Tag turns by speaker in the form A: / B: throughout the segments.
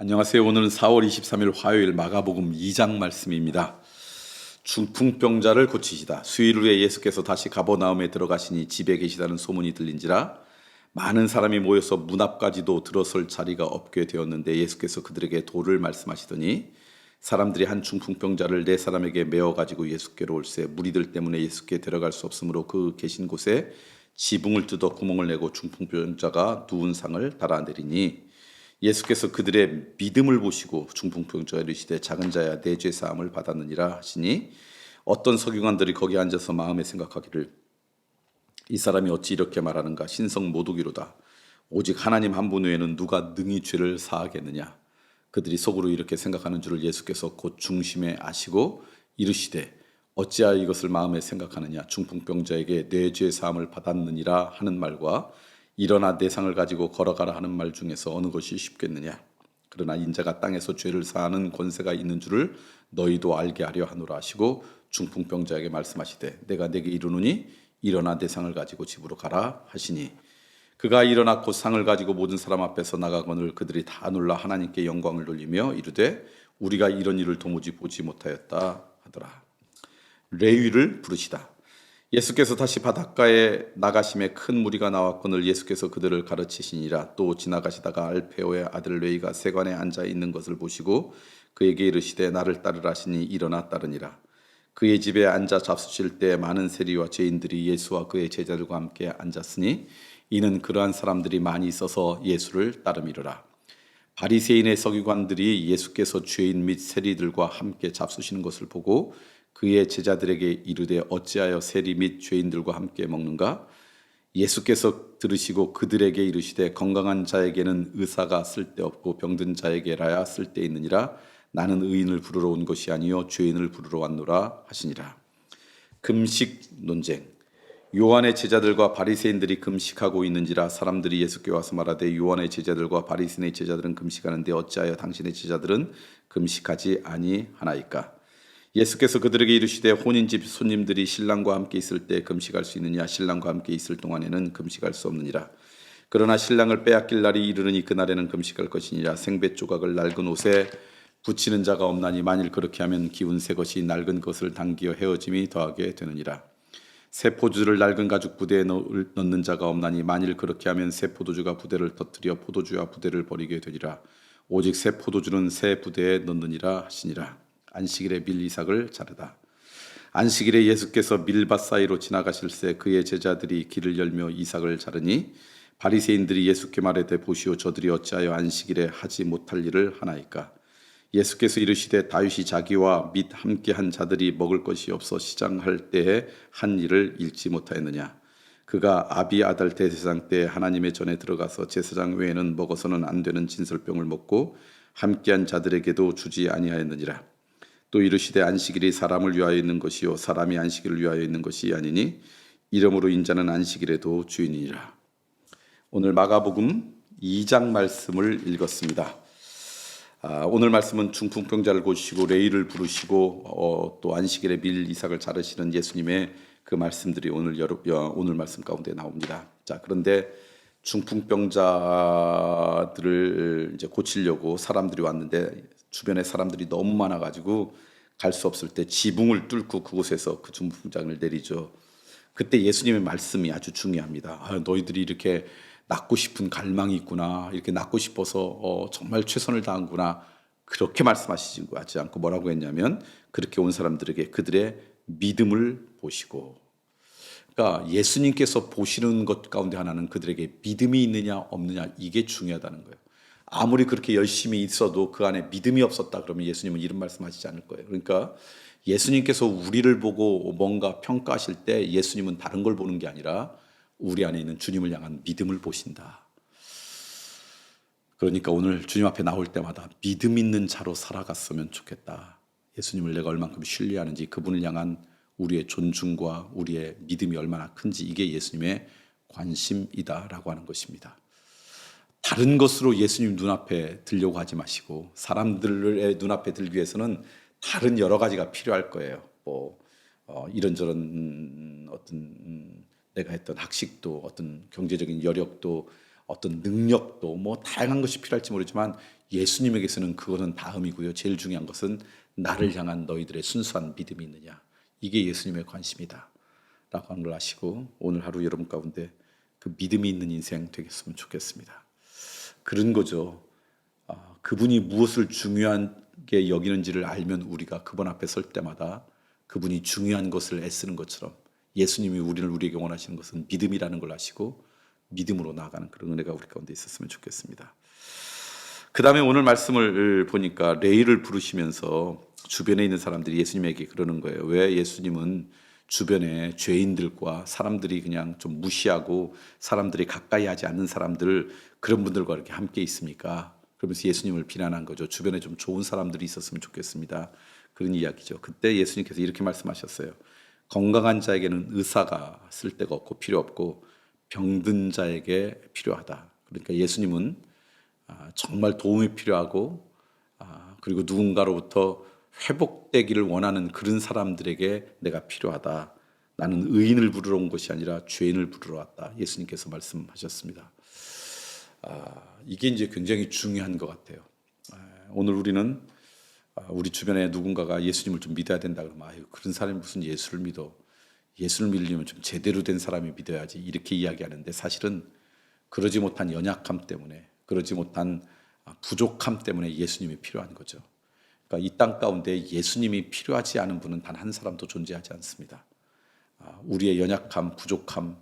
A: 안녕하세요. 오늘은 4월 23일 화요일 마가복음 2장 말씀입니다. 중풍병자를 고치시다. 수일 후에 예수께서 다시 가버나움에 들어가시니 집에 계시다는 소문이 들린지라 많은 사람이 모여서 문 앞까지도 들어설 자리가 없게 되었는데 예수께서 그들에게 도를 말씀하시더니 사람들이 한 중풍병자를 네 사람에게 메어 가지고 예수께로 올세 무리들 때문에 예수께 데려갈 수 없으므로 그 계신 곳에 지붕을 뜯어 구멍을 내고 중풍병자가 누운 상을 달아내리니 예수께서 그들의 믿음을 보시고 중풍병자에 이르시되 작은 자야 내 죄 사함을 받았느니라 하시니 어떤 서기관들이 거기 앉아서 마음에 생각하기를 이 사람이 어찌 이렇게 말하는가 신성 모독이로다 오직 하나님 한 분 외에는 누가 능히 죄를 사하겠느냐 그들이 속으로 이렇게 생각하는 줄을 예수께서 곧 중심에 아시고 이르시되 어찌하여 이것을 마음에 생각하느냐 중풍병자에게 내 죄 사함을 받았느니라 하는 말과 일어나 내 상을 가지고 걸어가라 하는 말 중에서 어느 것이 쉽겠느냐 그러나 인자가 땅에서 죄를 사하는 권세가 있는 줄을 너희도 알게 하려 하노라 하시고 중풍병자에게 말씀하시되 내가 내게 이르노니 일어나 내 상을 가지고 집으로 가라 하시니 그가 일어나 곧 상을 가지고 모든 사람 앞에서 나가거늘 그들이 다 놀라 하나님께 영광을 돌리며 이르되 우리가 이런 일을 도무지 보지 못하였다 하더라. 레위를 부르시다. 예수께서 다시 바닷가에 나가심에 큰 무리가 나왔거늘 예수께서 그들을 가르치시니라. 또 지나가시다가 알페오의 아들 레위가 세관에 앉아 있는 것을 보시고 그에게 이르시되 나를 따르라 하시니 일어나 따르니라. 그의 집에 앉아 잡수실 때 많은 세리와 죄인들이 예수와 그의 제자들과 함께 앉았으니 이는 그러한 사람들이 많이 있어서 예수를 따름이로라. 바리새인의 서기관들이 예수께서 죄인 및 세리들과 함께 잡수시는 것을 보고 그의 제자들에게 이르되 어찌하여 세리 및 죄인들과 함께 먹는가? 예수께서 들으시고 그들에게 이르시되 건강한 자에게는 의사가 쓸데없고 병든 자에게라야 쓸데있느니라. 나는 의인을 부르러 온 것이 아니요 죄인을 부르러 왔노라 하시니라. 금식 논쟁. 요한의 제자들과 바리새인들이 금식하고 있는지라 사람들이 예수께 와서 말하되 요한의 제자들과 바리새인의 제자들은 금식하는데 어찌하여 당신의 제자들은 금식하지 아니하나이까? 예수께서 그들에게 이르시되 혼인집 손님들이 신랑과 함께 있을 때 금식할 수 있느냐 신랑과 함께 있을 동안에는 금식할 수 없느니라. 그러나 신랑을 빼앗길 날이 이르르니 그날에는 금식할 것이니라. 생배 조각을 낡은 옷에 붙이는 자가 없나니 만일 그렇게 하면 기운 새 것이 낡은 것을 당기어 헤어짐이 더하게 되느니라. 새 포도주를 낡은 가죽 부대에 넣는 자가 없나니 만일 그렇게 하면 새 포도주가 부대를 터뜨려 포도주와 부대를 버리게 되리라. 오직 새 포도주는 새 부대에 넣느니라 하시니라. 안식일에 밀 이삭을 자르다. 안식일에 예수께서 밀밭 사이로 지나가실새 그의 제자들이 길을 열며 이삭을 자르니 바리새인들이 예수께 말하되 보시오 저들이 어찌하여 안식일에 하지 못할 일을 하나이까? 예수께서 이르시되 다윗이 자기와 및 함께한 자들이 먹을 것이 없어 시장할 때에 한 일을 잃지 못하였느냐? 그가 아비아달 대제사장 때 하나님의 전에 들어가서 제사장 외에는 먹어서는 안 되는 진설병을 먹고 함께한 자들에게도 주지 아니하였느니라. 또 이르시되 안식일이 사람을 위하여 있는 것이요 사람이 안식일을 위하여 있는 것이 아니니 이러므로 인자는 안식일에도 주인이니라. 오늘 마가복음 2장 말씀을 읽었습니다. 오늘 말씀은 중풍병자를 고치시고 레위를 부르시고 또 안식일에 밀 이삭을 자르시는 예수님의 그 말씀들이 오늘 말씀 가운데 나옵니다. 자, 그런데 중풍병자들을 이제 고치려고 사람들이 왔는데 주변에 사람들이 너무 많아가지고 갈 수 없을 때 지붕을 뚫고 그곳에서 그 중풍병자를 내리죠. 그때 예수님의 말씀이 아주 중요합니다. 너희들이 이렇게 낫고 싶은 갈망이 있구나. 이렇게 낫고 싶어서 정말 최선을 다한구나. 그렇게 말씀하시지 않고 뭐라고 했냐면 그렇게 온 사람들에게 그들의 믿음을 보시고 그러니까 예수님께서 보시는 것 가운데 하나는 그들에게 믿음이 있느냐 없느냐 이게 중요하다는 거예요. 아무리 그렇게 열심히 있어도 그 안에 믿음이 없었다 그러면 예수님은 이런 말씀하시지 않을 거예요. 그러니까 예수님께서 우리를 보고 뭔가 평가하실 때 예수님은 다른 걸 보는 게 아니라 우리 안에 있는 주님을 향한 믿음을 보신다. 그러니까 오늘 주님 앞에 나올 때마다 믿음 있는 자로 살아갔으면 좋겠다. 예수님을 내가 얼만큼 신뢰하는지 그분을 향한 우리의 존중과 우리의 믿음이 얼마나 큰지 이게 예수님의 관심이다라고 하는 것입니다. 다른 것으로 예수님 눈앞에 들려고 하지 마시고 사람들의 눈앞에 들기 위해서는 다른 여러 가지가 필요할 거예요. 이런저런 어떤 내가 했던 학식도 어떤 경제적인 여력도 어떤 능력도 뭐 다양한 것이 필요할지 모르지만 예수님에게서는 그거는 다음이고요. 제일 중요한 것은 나를 향한 너희들의 순수한 믿음이 있느냐. 이게 예수님의 관심이다 라고 하는 걸 아시고 오늘 하루 여러분 가운데 그 믿음이 있는 인생 되겠으면 좋겠습니다. 그런 거죠. 그분이 무엇을 중요하게 여기는지를 알면 우리가 그분 앞에 설 때마다 그분이 중요한 것을 애쓰는 것처럼 예수님이 우리에게 원하시는 것은 믿음이라는 걸 아시고 믿음으로 나아가는 그런 은혜가 우리 가운데 있었으면 좋겠습니다. 그 다음에 오늘 말씀을 보니까 레이를 부르시면서 주변에 있는 사람들이 예수님에게 그러는 거예요. 왜 예수님은 주변에 죄인들과 사람들이 그냥 좀 무시하고 사람들이 가까이 하지 않는 사람들 그런 분들과 이렇게 함께 있습니까? 그러면서 예수님을 비난한 거죠. 주변에 좀 좋은 사람들이 있었으면 좋겠습니다. 그런 이야기죠. 그때 예수님께서 이렇게 말씀하셨어요. 건강한 자에게는 의사가 쓸데가 없고 필요 없고 병든 자에게 필요하다. 그러니까 예수님은 정말 도움이 필요하고 그리고 누군가로부터 회복되기를 원하는 그런 사람들에게 내가 필요하다. 나는 의인을 부르러 온 것이 아니라 죄인을 부르러 왔다. 예수님께서 말씀하셨습니다. 이게 이제 굉장히 중요한 것 같아요. 오늘 우리는 우리 주변에 누군가가 예수님을 좀 믿어야 된다 그러면 그런 사람이 무슨 예수를 믿어. 예수를 믿으려면 좀 제대로 된 사람이 믿어야지 이렇게 이야기하는데 사실은 그러지 못한 연약함 때문에 그러지 못한 부족함 때문에 예수님이 필요한 거죠. 그러니까 이 땅 가운데 예수님이 필요하지 않은 분은 단 한 사람도 존재하지 않습니다. 우리의 연약함, 부족함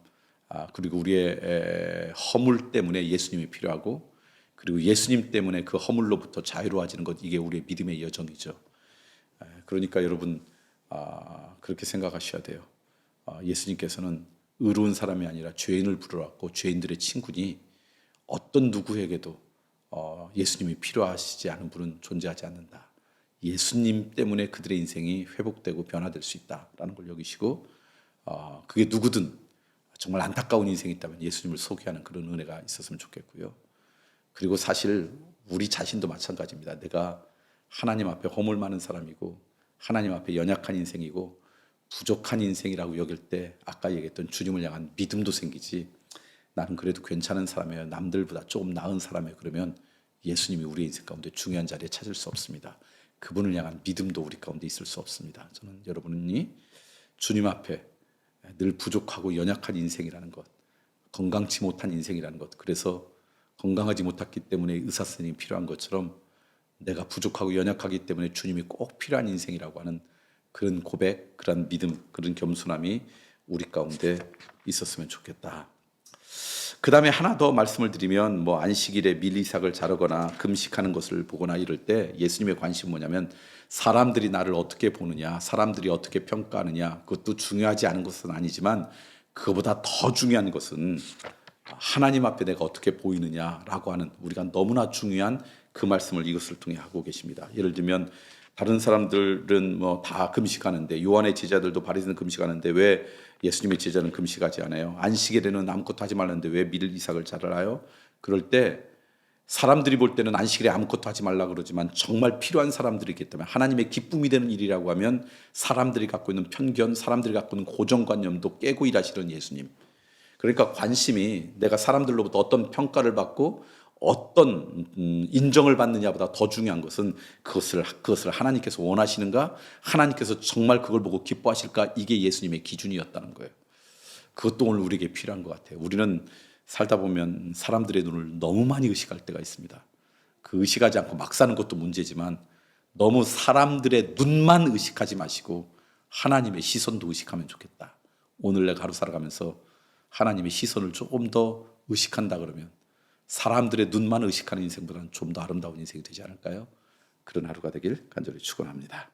A: 그리고 우리의 허물 때문에 예수님이 필요하고 그리고 예수님 때문에 그 허물로부터 자유로워지는 것 이게 우리의 믿음의 여정이죠. 그러니까 여러분 그렇게 생각하셔야 돼요. 예수님께서는 의로운 사람이 아니라 죄인을 부르러 왔고 죄인들의 친구니 어떤 누구에게도 예수님이 필요하시지 않은 분은 존재하지 않는다. 예수님 때문에 그들의 인생이 회복되고 변화될 수 있다라는 걸 여기시고 그게 누구든 정말 안타까운 인생이 있다면 예수님을 소개하는 그런 은혜가 있었으면 좋겠고요. 그리고 사실 우리 자신도 마찬가지입니다. 내가 하나님 앞에 허물 많은 사람이고 하나님 앞에 연약한 인생이고 부족한 인생이라고 여길 때 아까 얘기했던 주님을 향한 믿음도 생기지 나는 그래도 괜찮은 사람이에요. 남들보다 조금 나은 사람이에요. 그러면 예수님이 우리의 인생 가운데 중요한 자리에 찾을 수 없습니다. 그분을 향한 믿음도 우리 가운데 있을 수 없습니다. 저는 여러분이 주님 앞에 늘 부족하고 연약한 인생이라는 것, 건강치 못한 인생이라는 것, 그래서 건강하지 못했기 때문에 의사 선생님이 필요한 것처럼 내가 부족하고 연약하기 때문에 주님이 꼭 필요한 인생이라고 하는 그런 고백, 그런 믿음, 그런 겸손함이 우리 가운데 있었으면 좋겠다. 그 다음에 하나 더 말씀을 드리면 뭐 안식일에 밀이삭을 자르거나 금식하는 것을 보거나 이럴 때 예수님의 관심은 뭐냐면 사람들이 나를 어떻게 보느냐, 사람들이 어떻게 평가하느냐 그것도 중요하지 않은 것은 아니지만 그거보다 더 중요한 것은 하나님 앞에 내가 어떻게 보이느냐라고 하는 우리가 너무나 중요한 그 말씀을 이것을 통해 하고 계십니다. 예를 들면 다른 사람들은 뭐 다 금식하는데 요한의 제자들도 바리새인 금식하는데 왜 예수님의 제자는 금식하지 않아요? 안식일에는 아무것도 하지 말라는데 왜 밀이삭을 자르나요? 그럴 때 사람들이 볼 때는 안식일에 아무것도 하지 말라 그러지만 정말 필요한 사람들이기 때문에 하나님의 기쁨이 되는 일이라고 하면 사람들이 갖고 있는 편견, 사람들이 갖고 있는 고정관념도 깨고 일하시는 예수님. 그러니까 관심이 내가 사람들로부터 어떤 평가를 받고 어떤 인정을 받느냐보다 더 중요한 것은 그것을 하나님께서 원하시는가, 하나님께서 정말 그걸 보고 기뻐하실까, 이게 예수님의 기준이었다는 거예요. 그것도 오늘 우리에게 필요한 것 같아요. 우리는 살다 보면 사람들의 눈을 너무 많이 의식할 때가 있습니다. 그 의식하지 않고 막 사는 것도 문제지만 너무 사람들의 눈만 의식하지 마시고 하나님의 시선도 의식하면 좋겠다. 오늘 내가 하루 살아가면서 하나님의 시선을 조금 더 의식한다 그러면 사람들의 눈만 의식하는 인생보다는 좀 더 아름다운 인생이 되지 않을까요? 그런 하루가 되길 간절히 축원합니다.